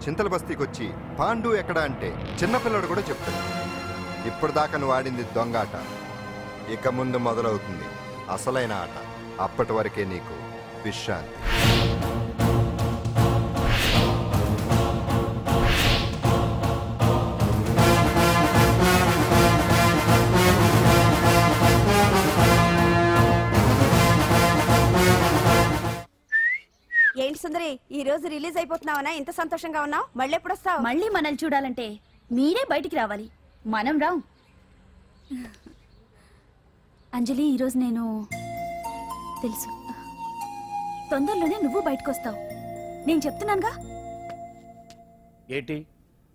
చింతల బస్తీకి వచ్చి పాండు ఎక్కడ అంటే చిన్నపిల్లడు కూడా చెప్తాడు. ఇప్పుడు దాకా నువ్వు ఆడింది దొంగాట, ఇక ముందు మొదలవుతుంది అసలైన ఆట. అప్పటి వరకే నీకు విశ్రాంతి. ఏంటి సుందరి, ఈ రోజు రిలీజ్ అయిపోతున్నావనా? ఇంత సంతోషంగా ఉన్నావు? మళ్ళీ ఎప్పుడు వస్తావు? మళ్ళీ మనల్ని చూడాలంటే మీరే బయటికి రావాలి, మనం రాం. అంజలి, ఈరోజు నేను తెలుసు తొందరలోనే నువ్వు బయటకు వస్తావు, నేను చెప్తున్నానుగా. ఏంటి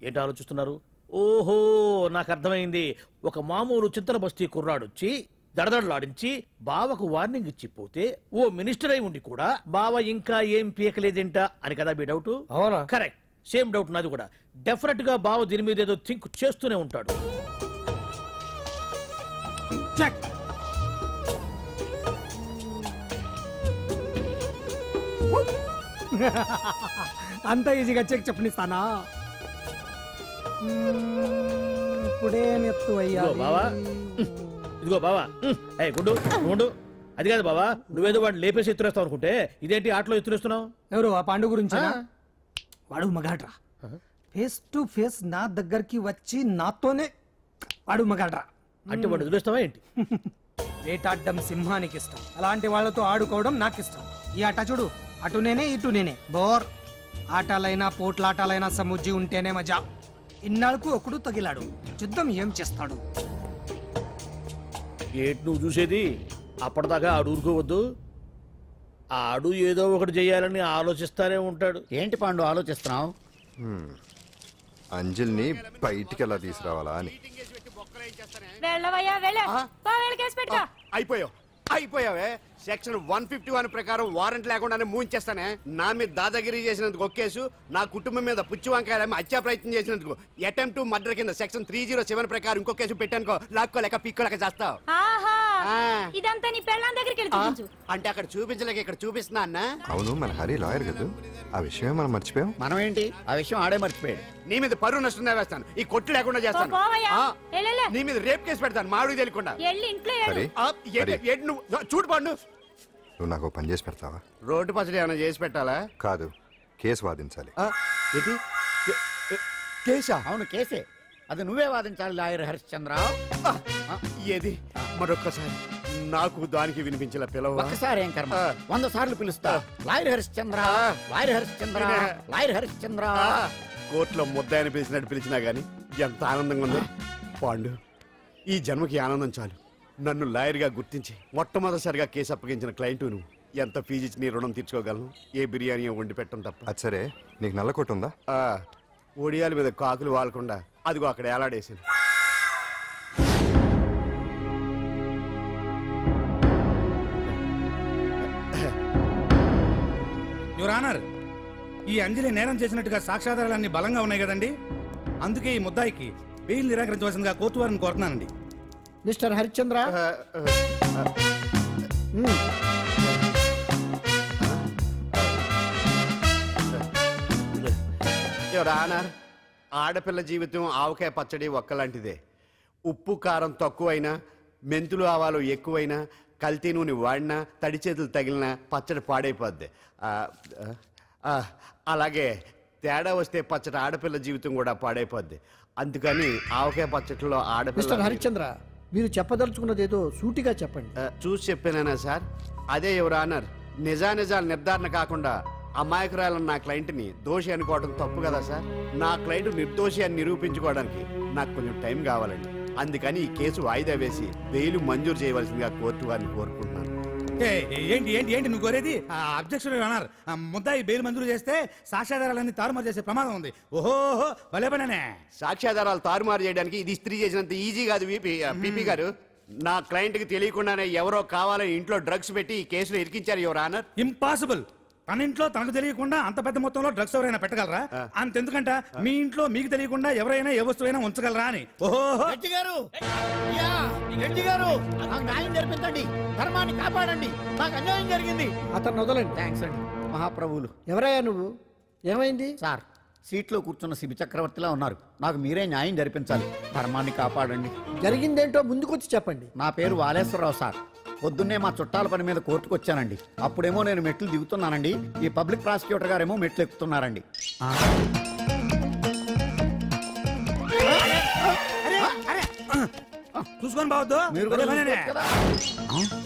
ఏంటి ఆలోచిస్తున్నారు? ఓహో, నాకు అర్థమైంది. ఒక మామూలు చింతల బస్తీ కుర్రాడొచ్చి దడదడలాడించి బావకు వార్నింగ్ ఇచ్చిపోతే ఓ మినిస్టర్ అయి ఉండి కూడా బావ ఇంకా ఏం పీకలేదేంట అని కదా మీ డౌట్? అవునా? కరెక్ట్, సేమ్ డౌట్ నాది కూడా. డెఫినెట్ గా బావ దీని మీద ఏదో థింక్ చేస్తూనే ఉంటాడు. అంత ఈజీగా చెక్ చెప్పనిస్తానా? ఇప్పుడే నెత్తు అయ్యా బావా, ఇదిగో బావా. గుడ్డు గుండు, అది కాదు బావా, నువ్వేదో వాడిని లేపేసి ఎత్తురేస్తావు అనుకుంటే ఇదేంటి ఆటలో ఎత్తురేస్తున్నావు? ఎవరు ఆ పాండు గురించి? వాడు మగాడ్రా, ఫేస్ టు ఫేస్ నా దగ్గరికి వచ్చి నాతోనే. వాడు మగాడ్రా అంటే వాడు వదిలేస్తావా ఏంటి? వేటాడ్డం సింహానికి ఇష్టం, అలాంటి వాళ్ళతో ఆడుకోవడం నాకు ఇష్టం. ఈ ఆట చూడు, అటు నేనే ఇటు నేనే. బోర్ ఆటలైనా పోట్లాటలైనా సముజ్జి ఉంటేనే మజా. ఇన్నాళ్ళకు ఒకడు తగిలాడు, యుద్ధం ఏం చేస్తాడు? ఏంటి నువ్వు చూసేది? అప్పటిదాకా ఆడు ఊరుకోవద్దు. ఆడు ఏదో ఒకటి చెయ్యాలని ఆలోచిస్తానే ఉంటాడు. ఏంటి పాండు ఆలోచిస్తున్నావు? అంజలిని బయటికి ఎలా తీసుకురావాలా అని. అయిపోయావే. సెక్షన్ 151 ప్రకారం వారెంట్ లేకుండానే మూయించేస్తానే. నా మీద దాదాగిరి చేసినందుకు ఒక కేసు, నా కుటుంబం మీద పుచ్చి వంకాయలేమో హత్యా ప్రయత్నం చేసినందుకు అటెంప్ట్ టు మర్డర్ కింద సెక్షన్ 307 ప్రకారం ఇంకో కేసు పెట్టానుకో, లాక్కోలేక పిక్కోలేక చేస్తావు. ఇదంతా నీ పెళ్ళాం దగ్గరికి వెళ్ళి చూపించు. అంటే అక్కడ చూపించలేక ఇక్కడ చూపిస్తున్నా అన్న. అవును, మన హరి లాయర్ కదా, ఆ విషయం మనం మర్చిపోయాం. మనం ఏంటి ఆ విషయం ఆడే మర్చిపోయాడు. నీ మీద పరువు నష్టం వేస్తాను, ఈ కొట్టు లేకుండా చేస్తాను. నీ మీద రేప్ కేసు పెడతాను మామిడికి తెలియకుండా. చూడు పండు, నువ్వు నాకు పని చేసి పెడతావా? రోడ్డు పచ్చడి ఏమైనా చేసి పెట్టాలా? కాదు, కేసు వాదించాలి. కేసా? అవును కేసే, అది నువ్వే వాదించాలి లాయర్ హరిశ్చంద్ర. ఏది మరొక్కసారి నాకు దానికి వినిపించిన పిలవ. ఒక్కసారి ఏం కర్మ, 100 సార్లు పిలుస్తా. Lawyer Harishchandra, lawyer Harishchandra, lawyer Harishchandra. కోర్టులో ముద్దాయని పిలిచినట్టు పిలిచినా గానీ ఎంత ఆనందంగా ఉంది పాండు. ఈ జన్మకి ఆనందం చాలు. నన్ను లాయర్గా గుర్తించి మొట్టమొదటిసారిగా కేసు అప్పగించిన క్లయింట్ నువ్వు. ఎంత ఫీజు ఇచ్చి నీ రుణం తీర్చుకోగలను? ఏ బిర్యానీ వండి పెట్టడం తప్ప. అది సరే, నీకు నల్ల కొట్టు ఉందా? ఒడియాల మీద కాకులు వాలకుండా అదిగో అక్కడ ఏలాడేసింది. యువర్ ఆనర్, ఈ అంజలి నేరం చేసినట్టుగా సాక్ష్యాధారాలన్నీ బలంగా ఉన్నాయి కదండి. అందుకే ఈ ముద్దాయికి బెయిల్ నిరాకరించవలసిందిగా కోర్టు వారిని కోరుతున్నానండి. మిస్టర్ హరిశ్చంద్ర, యువర్ ఆనర్, ఆడపిల్ల జీవితం ఆవకాయ పచ్చడి ఒక్కలాంటిదే. ఉప్పు కారం తక్కువైనా, మెంతులు ఆవాలు ఎక్కువైనా, కల్తీ నూనె వాడినా, తడి చేతులు తగిలినా పచ్చడి పాడైపోద్ది. అలాగే తేడా వస్తే పచ్చడి ఆడపిల్ల జీవితం కూడా పాడైపోద్ది. అందుకని ఆవకాయ పచ్చడిలో ఆడపిల్ల. హరిశ్చంద్ర, మీరు చెప్పదలుచుకున్నది ఏదో సూటిగా చెప్పండి. చూసి చెప్పానా సార్? అదే యువర్ ఆనర్, నిజానిజాలు నిర్ధారణ కాకుండా అమాయకురాలన్న నా క్లయింట్ని దోషి అనుకోవడం తప్పు కదా సార్? నా క్లయింట్ నిర్దోషి అని నిరూపించుకోవడానికి నాకు కొంచెం టైం కావాలండి. అందుకని ఈ కేసు వాయిదా వేసి బెయిల్ మంజూరు చేయవలసిందిగా కోర్టు వారిని కోరుకుంటున్నాను. ఏంటి ఏంటి ఏంటి నువ్వు కోరేది? అబ్జెక్షన్ యువర్ ఆనర్, ముద్దాయి బెయిల్ మంజూరు చేస్తే సాక్ష్యాధారాలన్నీ తారుమారు చేసే ప్రమాదం ఉంది. ఓహో, భలే పనే. సాక్ష్యాధారాలు తారుమారు చేయడానికి ఇది ఇస్త్రీ చేసినంత ఈజీ కాదు పీపీ గారు. నా క్లయింట్ కి తెలియకుండానే ఎవరో కావాలని ఇంట్లో డ్రగ్స్ పెట్టి ఈ కేసులో ఇరికించారు యువర్ ఆనర్. ఇంపాసిబుల్. తన ఇంట్లో తనకు తెలియకుండా అంత పెద్ద మొత్తంలో డ్రగ్స్ ఎవరైనా పెట్టగలరా? అంతెందుకంట మీ ఇంట్లో మీకు తెలియకుండా ఎవరైనా ఏ వస్తువైనా ఉంచగలరా అని. ఓహో, జరిపించండి, ధర్మాన్ని కాపాడండి, నాకు అన్యాయం జరిగింది. అతను వదలండి. థ్యాంక్స్ అండి మహాప్రభువులు. ఎవరయ్యా నువ్వు? ఏమైంది? సార్, సీట్లో కూర్చున్న శిబి చక్రవర్తిలా ఉన్నారు. నాకు మీరే న్యాయం జరిపించాలి. ధర్మాన్ని కాపాడండి. జరిగిందేంటో ముందుకొచ్చి చెప్పండి. నా పేరు వాలేశ్వరరావు సార్. పొద్దున్నే మా చుట్టాల పని మీద కోర్టుకు వచ్చానండి. అప్పుడేమో నేను మెట్లు దిగుతున్నానండి. ఈ పబ్లిక్ ప్రాసిక్యూటర్ గారేమో మెట్లు ఎక్కుతున్నారండి. చూసుకొని బావద్దు. మీరు కూడా చూసుకోవచ్చు కదా.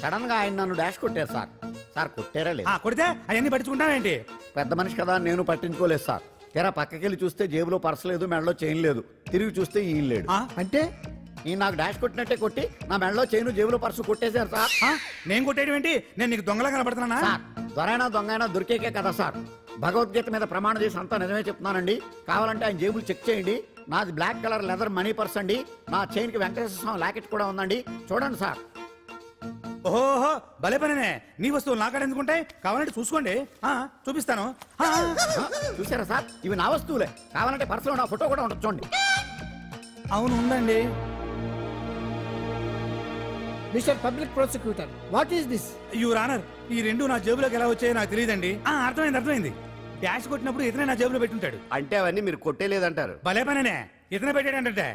సడన్ గా ఆయన నన్ను డాష్ కొట్టారు సార్. సార్ కొట్టారా లేదు? కొడితే అవన్నీ పట్టించుకుంటావేంటి? పెద్ద మనిషి కదా నేను పట్టించుకోలేదు సార్. తెరా పక్కకెళ్ళి చూస్తే జేబులో పర్స్ లేదు, మెడలో చైన్ లేదు. తిరిగి చూస్తే ఈయన లేడు. అంటే ఈయన నాకు డాష్ కొట్టినట్టే కొట్టి నా మెడలో చైన్ జేబులో పర్సు కొట్టేశారు సార్. నేను కొట్టేయడం ఏంటి? నేను నీకు దొంగలా కనబడుతున్నా? సార్ దొరైనా దొంగైనా దొరికేకే కదా సార్. భగవద్గీత మీద ప్రమాణం చేసి అంతా నిజమే చెప్తున్నానండి. కావాలంటే ఆయన జేబులు చెక్ చేయండి. నాది black colour leather money purse అండి. నా చైన్ కి వెంకటేశ్వర స్వామి లాకెట్ కూడా ఉందండి. చూడండి సార్. ఓహో భలే పనినే. నీ వస్తువులు నాకాడ ఎందుకుంటాయి? కావాలంటే చూసుకోండి, చూపిస్తాను. చూసారా సార్, ఇవి నా వస్తువులే. కావాలంటే పర్సులో నా ఫోటో కూడా ఉండొచ్చు చూడండి. అవును ఉందండి. Mister public prosecutor, what is this? Your honour, ఈ రెండు నా జేబులోకి ఎలా వచ్చాయో నాకు తెలియదండి. అర్థమైంది. డాష్ కొట్టినప్పుడు ఇతనే నా జేబులో పెట్టుంటాడు. అంటే అవన్నీ మీరు కొట్టేలేదంటారు? భలే పనినే, ఇతనే పెట్టాడంటే.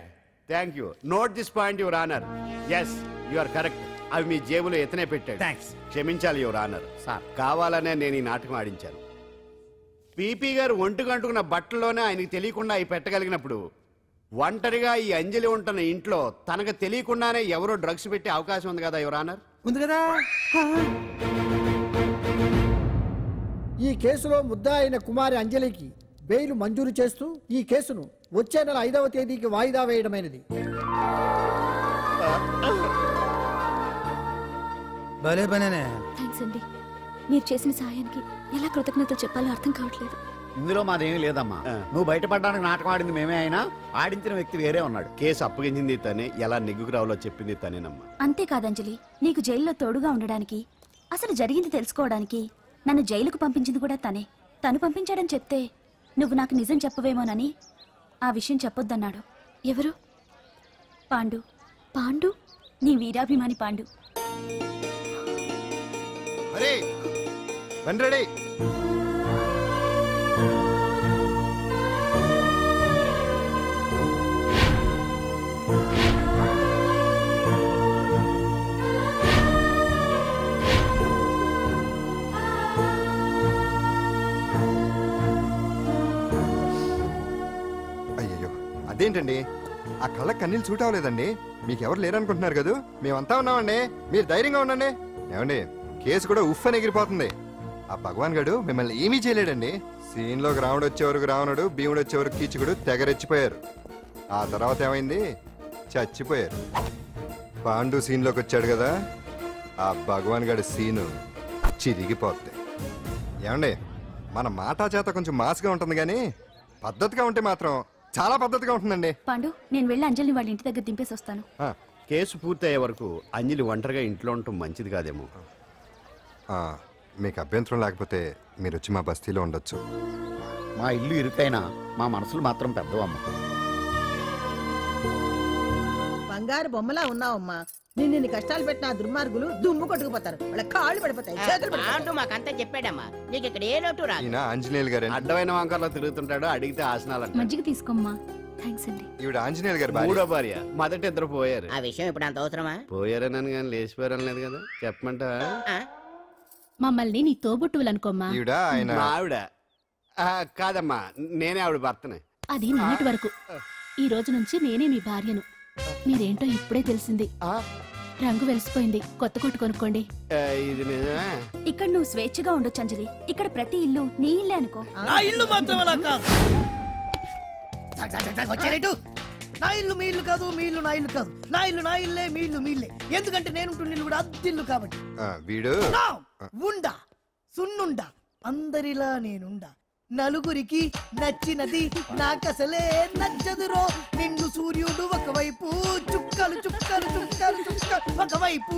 Thank you. Note this point your honour. Yes you are correct. అవి మీ జేబులో ఇతనే పెట్టాడు. థ్యాంక్స్. క్షమించాలి యువర్ ఆనర్. సార్ కావాలనే నేను ఈ నాటకం ఆడించాను. పీపీ గారు ఒంటికంటుకున్న బట్టల్లోనే ఆయనకి తెలియకుండా అవి పెట్టగలిగినప్పుడు ఒంటరిగా ఈ అంజలి ఉంటున్న ఇంట్లో తనకు తెలియకుండానే ఎవరో డ్రగ్స్ పెట్టే అవకాశం ఉంది కదా యువర్ ఆనర్? ఉంది కదా. ఈ కేసులో ముద్దా అయిన కుమారి అంజలికి బెయిల్ మంజూరు చేస్తూ ఈ కేసును వచ్చే నెల 5వ తేదీకి వాయిదా వేయడమైనది. భలే పనేనే. థ్యాంక్స్ అండి. మీరు చేసిన సహాయానికి ఎలా కృతజ్ఞతలు చెప్పాలో అర్థం కావట్లేదు. ఇందులో మాదేమీ లేదమ్మా. నువ్వు బయటపడడానికి నాటకం ఆడింది మేమే అయినా ఆడించిన వ్యక్తి వేరే ఉన్నాడు. కేసు అప్పగించింది తనే, ఎలా నెగ్గుకు రావాలో చెప్పింది తనేనమ్మా. అంతేకాదంజలి, నీకు జైల్లో తోడుగా ఉండడానికి, అసలు జరిగింది తెలుసుకోవడానికి నన్ను జైలుకు పంపించింది కూడా తనే. తను పంపించాడని చెప్తే నువ్వు నాకు నిజం చెప్పవేమోనని ఆ విషయం చెప్పొద్దన్నాడు. ఎవరు? పాండు. పాండు, నీ వీరాభిమాని పాండు. అరే బండ్రెడీ. అయ్యయ్యో, అదేంటండి ఆ కళ్ళ కన్నీళ్ళు సూట్ అవ్వలేదండి. మీకెవరు లేరనుకుంటున్నారు కదా? మేమంతా ఉన్నామండి, మీరు ధైర్యంగా ఉండండి. ఏమండి, కేసు కూడా ఉఫ్ అని ఎగిరిపోతుంది. ఆ భగవాన్ గడు మిమ్మల్ని ఏమీ చేయలేడండి. సీన్లోకి రావణుడు వచ్చేవరకు రావణుడు, భీముడు వచ్చేవరకు కీచుకుడు తెగరెచ్చిపోయారు. ఆ తర్వాత ఏమైంది? చచ్చిపోయారు. పాండు సీన్లోకి వచ్చాడు కదా, ఆ భగవాన్ గడి సీను చిరిగిపోద్ది. ఏమండి, మన మాటా చేత కొంచెం మాస్గా ఉంటుంది కానీ పద్ధతిగా ఉంటే మాత్రం చాలా పద్ధతిగా ఉంటుందండి. పాండు, నేను వెళ్ళి అంజలిని వాళ్ళ ఇంటి దగ్గర దింపేసి వస్తాను. కేసు పూర్తయ్యే వరకు అంజలి ఒంటరిగా ఇంట్లో ఉండటం మంచిది కాదేమో. మీకు అభ్యంతరం లేకపోతే మీరు వచ్చి మా బస్తీలో ఉండొచ్చు. మా ఇల్లు ఇరుకైనా మా మనసులు మాత్రం పెద్దవమ్మ. బంగారు బొమ్మలా ఉన్నావమ్మా. నిన్ను కష్టాలు పెట్టిన ఆ దుర్మార్గులు దుమ్ము కొట్టుకుపోతారు. వాళ్ళ కాళ్ళు పడిపోతాయి, చేతులు పడిపోతాయి. మాకంతా చెప్పాడమ్మా. నీకు ఇక్కడ ఏ లోటు రాదు. ఈయన ఆంజనేయులు గారు. అడ్డమైన వంకర్లో తిరుగుతుంటాడు, అడిగితే ఆసనాలు. మజ్జిగ తీసుకోమ్మా. థ్యాంక్స్ అండి. ఈవిడ ఆంజనేయులు గారు మూడో భార్య. మొదట ఇద్దరు పోయారు. ఆ విషయం ఇప్పుడు అంత అవసరమా? పోయారనని కానీ లేచిపోయారని లేదు కదా. చెప్పమంటా? మమ్మల్ని నీ తోబుట్టువులనుకోమ్మా. ఈవిడ ఆయన ఆవిడ కాదమ్మా, నేనే ఆవిడ భర్తనే. అది నిన్నటి వరకు. ఈ రోజు నుంచి నేనే మీ భార్యను. మీరేంటో ఇప్పుడే తెలిసింది. రంగు వెలిసిపోయింది, కొత్త కొట్టు కొనుక్కోండి. ఇది నిజమే. ఇక్కడ నువ్వు స్వేచ్ఛగా ఉండొచ్చు అంజలి. ఇక్కడ ప్రతి ఇల్లు నీ ఇల్లే అనుకో. నా ఇల్లు మాత్రం అలా కాదు. నా ఇల్లు మీ ఇల్లు కాదు, మీ ఇల్లు నా ఇల్లు కాదు. నా ఇల్లు నా ఇల్లే, మీ ఇల్లు మీ ఇల్లే. ఎందుకంటే నేనుంటున్న ఇల్లు కూడా అద్దిల్లు కాబట్టి. వీడు ఉండా సున్నుండా అందరిలా నేనుండా. నలుగురికి నచ్చినది నాకసలే నచ్చదురో. నిన్ను సూర్యుడు ఒకవైపు, చుక్కలు చుక్కలు చుక్కలు చుక్కలు ఒకవైపు.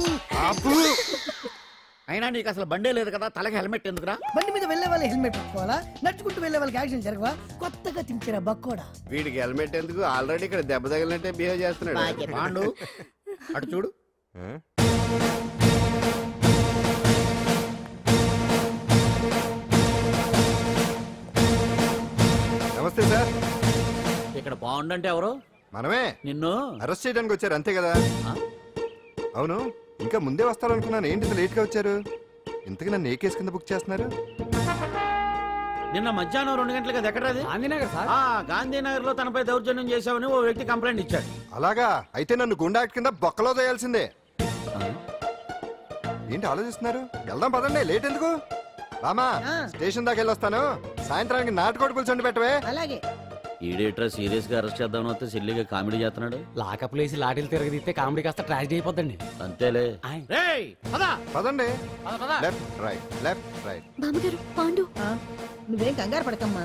అయినా నీకు అసలు బండే లేదు కదా, తలకి హెల్మెట్ ఎందుకురా? బండి మీద వెళ్లే వాళ్ళు హెల్మెట్ పెట్టుకోవాలా? నడుచుకుంటూ వెళ్లే వాళ్ళకి యాక్సిడెంట్ జరగవా? కొత్తగా తింటారా బక్కోడా? వీడికి హెల్మెట్ ఎందుకు? ఆల్రెడీ ఇక్కడ దెబ్బ తగిలినట్టే బిహేవ్ చేస్తున్నాడు. పాండు అటు చూడు. నమస్తే సార్. ఇక్కడ బాగుండంటే ఎవరు? మనమే. నిన్ను అరెస్ట్ చేయడానికి వచ్చారు అంతే కదా? అవును, ఇంకా ముందే వస్తారనుకున్నాను. ఏంటి ఇంత లేట్గా వచ్చారు? ఇంతకీ నన్ను ఏ కేసు కింద బుక్ చేస్తున్నారు? నిన్న మధ్యాహ్నం 2 గంటలకు అది ఎక్కడ? గాంధీనగర్ సార్. గాంధీనగర్ లో తనపై దౌర్జన్యం చేశామని ఓ వ్యక్తి కంప్లైంట్ ఇచ్చాడు. అలాగా? అయితే నన్ను గుండా యాక్ట్ కింద బొక్కలో చేయాల్సిందే. ఏంటి ఆలోచిస్తున్నారు? వెళ్దాం పదండి, లేట్ ఎందుకు? రామా, స్టేషన్ దాకా వెళ్ళొస్తాను. సాయంత్రానికి నాటుకోడి పులుసు వండి పెట్టవే. అలాగే. ఈడేట్రా సీరియస్ గా అరెస్ట్ చేద్దామని వస్తే సిల్లిగా కామెడీ చేస్తున్నాడు. లాకప్ లేసి లాఠీలు తిరగదీస్తే కామెడీ కాస్త ట్రాజడీ అయిపోద్దండి. అంతేలే. పదండి. Left right, left right. బామ్మగారు, పాండు. నువ్వేం కంగారు పడకమ్మా.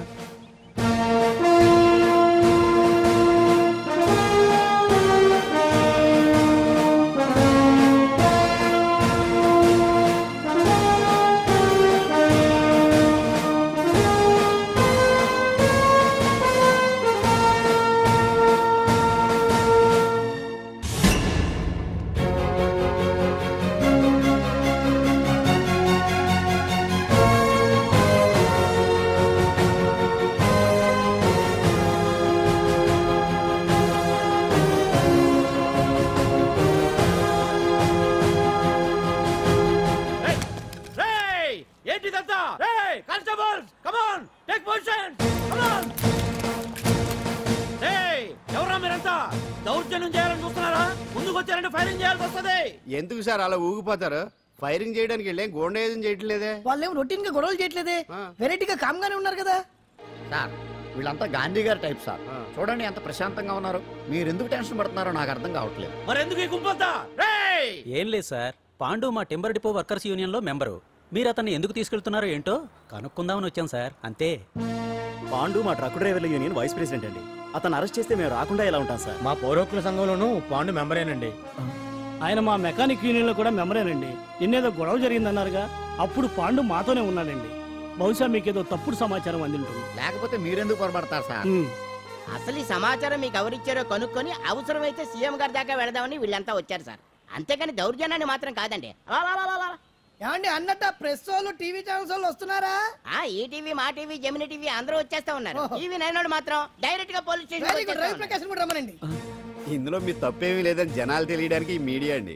దౌర్జన్యం చేయాలని చూస్తున్నారా? ముందుకు వచ్చారంటే ఫైరింగ్ చేయాల్సి వస్తుంది. ఎందుకు సార్ అలా ఊగిపోతారు? ఫైరింగ్ చేయడానికి వెళ్ళేం గోండేజం చేయట్లేదే. వాళ్ళేం రొటీన్ గా గొడవలు చేయట్లేదే. వెరైటీగా కామ్ గానే ఉన్నారు కదా సార్. వీళ్ళంతా గాంధీ గారి టైప్ సార్. చూడండి ఎంత ప్రశాంతంగా ఉన్నారు. మీరు ఎందుకు టెన్షన్ పడుతున్నారో నాకు అర్థం కావట్లేదు. మరి ఎందుకు ఈ గుంపంతా? ఏం లేదు సార్, పాండు మా టింబర్ డిపో వర్కర్స్ యూనియన్ లో మెంబరు. మీరు అతన్ని ఎందుకు తీసుకెళ్తున్నారో ఏంటో కనుక్కుందామని వచ్చాం సార్, అంతే. పాండు మా ట్రక్ డ్రైవర్ల యూనియన్ వైస్ ప్రెసిడెంట్ అండి. అతను అరెస్ట్ చేస్తే మేము రాకుండా ఎలా ఉంటాం సార్? మా పౌరోక్తుల సంఘంలోనూ పాండు మెంబరేనండి. ఆయన మా మెకానిక్ యూనియన్ లో కూడా మెంబరేనండి. నిన్నేదో గొడవ జరిగిందన్నారుగా, అప్పుడు పాండు మాతోనే ఉన్నాడండి. బహుశా మీకేదో తప్పుడు సమాచారం అందింటుంది. లేకపోతే మీరెందుకు పొరపడతారు సార్? అసలు ఈ సమాచారం మీకు ఎవరిచ్చారో కనుక్కొని అవసరమైతే సీఎం గారి దాకా వెళదామని వీళ్ళంతా వచ్చారు సార్. అంతేకాని దౌర్జన్యాన్ని మాత్రం కాదండి. ఏమండి అన్నట్టు ప్రెస్ వాళ్ళు టీవీ ఛానల్స్ వాళ్ళు వస్తున్నారా? ఈ టీవీ, మా టీవీ, జెమిని టీవీ అందరూ వచ్చేస్తా ఉన్నారు. టీవీ 9 మాత్రం డైరెక్ట్ గా పోలీస్ స్టేషన్. ఇందులో మీ తప్పేమీ లేదని జనాలు తెలియడానికి ఈ మీడియా అండి.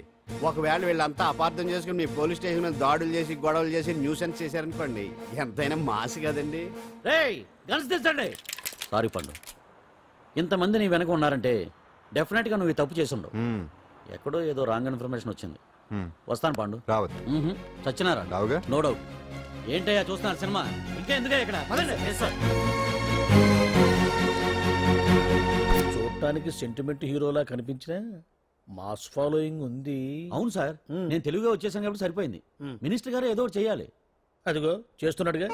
ఒకవేళ వీళ్ళంతా అపార్థం చేసుకుని మీ పోలీస్ స్టేషన్ మీద దాడులు చేసి గొడవలు చేసి న్యూసెన్స్ చేశారనుకోండి, ఎంతైనా మాసి కదండి. సారీ పండు, ఇంతమంది నీ వెనక ఉన్నారంటే డెఫినెట్ గా నువ్వు తప్పు చేసి ఉండవు. ఎక్కడో ఏదో రాంగ్ ఇన్ఫర్మేషన్ వచ్చింది. వస్తాను పాండు. రావద్దు. చచ్చినారా? No doubt. ఏంటయ్యా చూస్తున్నారు సినిమా? ఇంకా ఎందుకే ఇక్కడ? చూడటానికి సెంటిమెంట్ హీరోలా కనిపించిన మాస్ ఫాలోయింగ్ ఉంది. అవును సార్, నేను తెలుగుగా వచ్చేసాను కాబట్టి సరిపోయింది. మినిస్టర్ గారు ఏదో ఒకటి చెయ్యాలి. అదిగో చేస్తున్నాడుగా.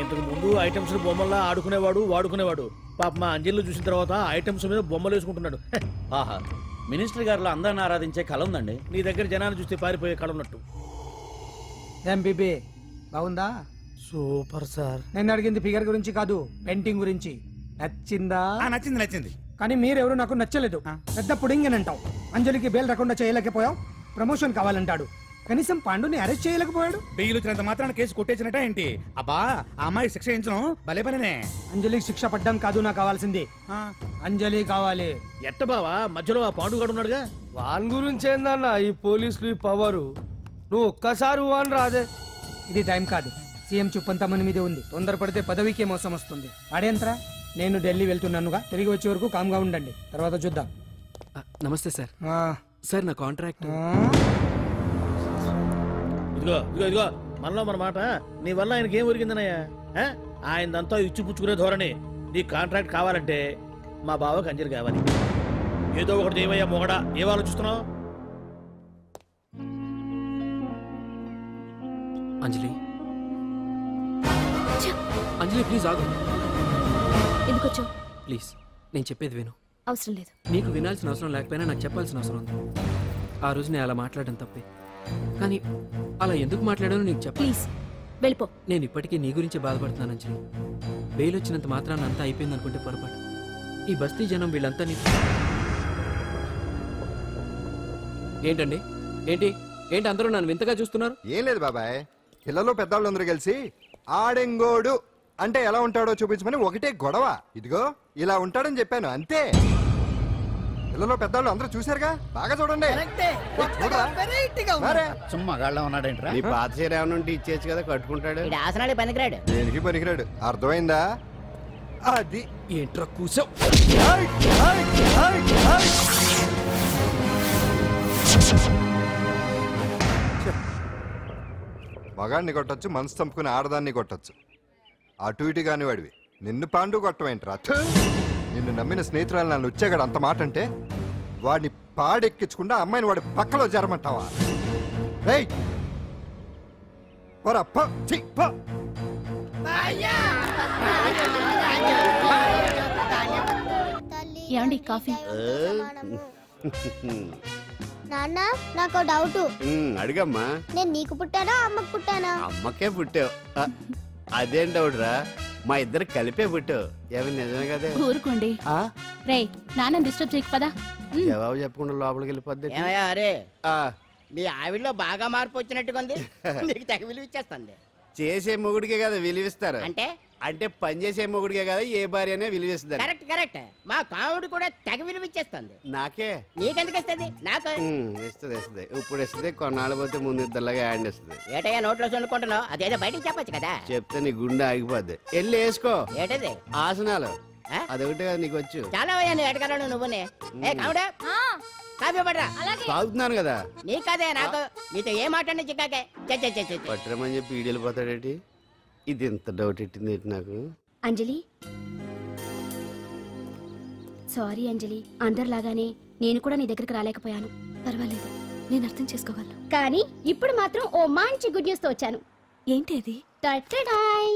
ఇంతకు ముందు ఐటమ్స్ బొమ్మల్లా ఆడుకునేవాడు, వాడుకునేవాడు. పాప మా అంజలిలో చూసిన తర్వాత ఐటమ్స్ మీద బొమ్మలు వేసుకుంటున్నాడు. ఆహా, మినిస్టర్ గారిలో అందరిని ఆరాధించే కళ ఉందండి. నీ దగ్గర జనాన్ని చూస్తే పారిపోయే కళ ఉన్నట్టు. ఎంబీబీ బాగుందా? Super sir. నేను అడిగింది ఫిగర్ గురించి కాదు, పెయింటింగ్ గురించి. నచ్చిందా? నచ్చింది నచ్చింది. కానీ మీరెవరు నాకు నచ్చలేదు. పెద్ద పుడింగ్ అని అంటావు. అంజలికి బెయిల్ రాకుండా చేయలేకపోయావు. ప్రమోషన్ కావాలంటాడు. కనీసం పాండుని అరెస్ట్ చేయలేకపోయాడు. బెయిల్ వచ్చినంత మాత్రాన కేసు కొట్టేసినట్ట ఏంటి? అబ్బా, ఆ అమ్మాయి శిక్ష వేయించడం భలే పనినే. అంజలికి శిక్ష పడ్డం కాదు నాకు కావాల్సింది. అంజలి కావాలి. ఎట్ట బావా, మధ్యలో ఆ పాండుగాడు ఉన్నాడుగా. వాన్ గురించి ఏందన్నా ఈ పోలీసులు ఈ పవరు? నువ్వు ఒక్కసారి వాన్ రాదే. ఇది టైం కాదు. సీఎం చూపంతా మన మీదే ఉంది. తొందరపడితే పదవికే మోసం వస్తుంది. అడేంతరా, నేను ఢిల్లీ వెళ్తున్నానుగా. తిరిగి వచ్చే వరకు కామ్గా ఉండండి, తర్వాత చూద్దాం. నమస్తే సార్. సార్ నా కాంట్రాక్ట్. ఇదిగో ఇదిగో ఇదిగో, మనలో మన మాట. నీ వల్ల ఆయనకి ఏం ఒరిగిందనయ్యా? ఆయనదంతా ఇచ్చిపుచ్చుకునే ధోరణి. నీ కాంట్రాక్ట్ కావాలంటే మా బావకి అంజలి కావాలి. ఏదో ఒకటి ఏమయ్యా మొగడా, ఏం ఆలోచిస్తున్నావు? అంజలి, అంజలి ప్లీజ్ ఆగు. ఎందుకొచ్చావు? ప్లీజ్ నేను చెప్పేది విను. అవసరం లేదు. నీకు వినాల్సిన అవసరం లేకపోయినా నాకు చెప్పాల్సిన అవసరం ఉంది. ఆ రోజు నేను అలా మాట్లాడడం తప్పే, కానీ అలా ఎందుకు మాట్లాడానో నీకు చెప్ప. ప్లీజ్ వెళ్ళిపో. నేను ఇప్పటికీ నీ గురించి బాధపడుతున్నాను అంజలి. బెయిల్ వచ్చినంత మాత్రాన అంతా అయిపోయింది అనుకుంటే పొరపాటు. ఈ బస్తీ జనం వీళ్ళంతా ఏంటండి ఏంటి ఏంటి అందరూ నన్ను వింతగా చూస్తున్నారు? ఏం లేదు బాబాయ్, పిల్లలు పెద్దవాళ్ళు అందరూ కలిసి ఆడెంగోడు అంటే ఎలా ఉంటాడో చూపించమని ఒకటే గొడవ. ఇదిగో ఇలా ఉంటాడని చెప్పాను అంతే. పిల్లలు పెద్దవాళ్ళు అందరూ చూశారుగా, బాగా చూడండి. సుమ్మగాళ్ళ ఉన్నాడేంట్రా? నీ పాత చీర ఏమైనా ఉంటే ఇచ్చేచ్చు కదా, కట్టుకుంటాడు. ఆసనాడే పనికిరాడు. దేనికి పనికిరాడు, అర్థమైందా? అది ఏంట్రా కూసావు? మగాడిని కొట్టచ్చు, మనసు చంపుకుని ఆడదాన్ని కొట్టచ్చు. అటు ఇటు కాని వాడివి నిన్ను పాండు కొట్టమేంట్రా? నిన్ను నమ్మిన స్నేహితురాలు నన్ను వచ్చాగాడు అంత మాట అంటే వాడిని పాడెక్కించకుండా అమ్మాయిని వాడి పక్కలో జరమంటావా? రేయ్ పోరా, పో, ఛీ, పో. ఏమండి కాఫీ? నాన్న నాకు డౌట్. అడిగమ్మా. నేను నీకు పుట్టానా అమ్మకు పుట్టానా? అమ్మకే పుట్టావు. అదేం డౌట్ రా, మా ఇద్దరు కలిపే పుట్టావు. ఏమి నిజమే కదా? ఊరుకోండి. రే నాన్న డిస్టర్బ్ చేయకు పదా. జవాబు చెప్పకుండా లోపలికి వెళ్ళిపోద్ది. అరే మీ ఆవిడలో బాగా మార్పు వచ్చినట్టుగా ఉంది. నీకు తెగ విలువ ఇచ్చేస్తుంది. చేసే మొగుడికే కదా విలువిస్తారు. అంటే అంటే పని చేసే మొగుడికే కదా ఏ భార్య అనే విలువిస్తారు. Correct correct. మా కావుడు కూడా తెగ విలువ ఇచ్చేస్తుంది. నాకే? నీకెందుకు ఇస్తుంది? నాకు ఇస్తుంది ఇస్తుంది. ఇప్పుడు ఇస్తుంది, కొన్నాళ్ళు పోతే ముందు ఇద్దరులాగా హ్యాండ్ ఇస్తుంది. ఏటయ్యా నోట్లో చల్లుకుంటున్నావు? అదేదో బయటికి చెప్పొచ్చు కదా. చెప్తే నీ గుండె ఆగిపోద్ది. వెళ్ళి వేసుకో. ఏటది? ఆసనాలు. అదొకటి కదా నీకు వచ్చు. చాలా ఎడగలను నువ్వునే. ఏ కావుడా కాఫీ పడరా. తాగుతున్నాను కదా. నీ కదే నాకు. నీతో ఏ మాట చిక్కాకే. పట్టరమని చెప్పి ఈడు వెళ్ళిపోతాడేటి? ఇది ఎంత డౌట్ ఎట్టింది ఏంటి నాకు? అంజలి సారీ అంజలి, అందరిలాగానే నేను కూడా నీ దగ్గరికి రాలేకపోయాను. పర్వాలేదు, నేను అర్థం చేసుకోగలను. కానీ ఇప్పుడు మాత్రం ఓ మంచి గుడ్ న్యూస్ తో వచ్చాను. ఏంటి అది? టటడాయ్!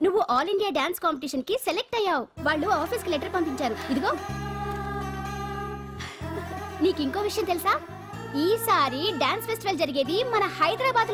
నువ్వు ఆల్ ఇండియా డాన్స్ కాంపిటీషన్ కి సెలెక్ట్ అయ్యావు. వాళ్ళు ఆఫీస్ కి లెటర్ పంపించారు. ఇదిగో. నీకు ఇంకో విషయం తెలుసా? ఈసారి డాన్స్ ఫెస్టివల్ జరిగేది మన హైదరాబాద్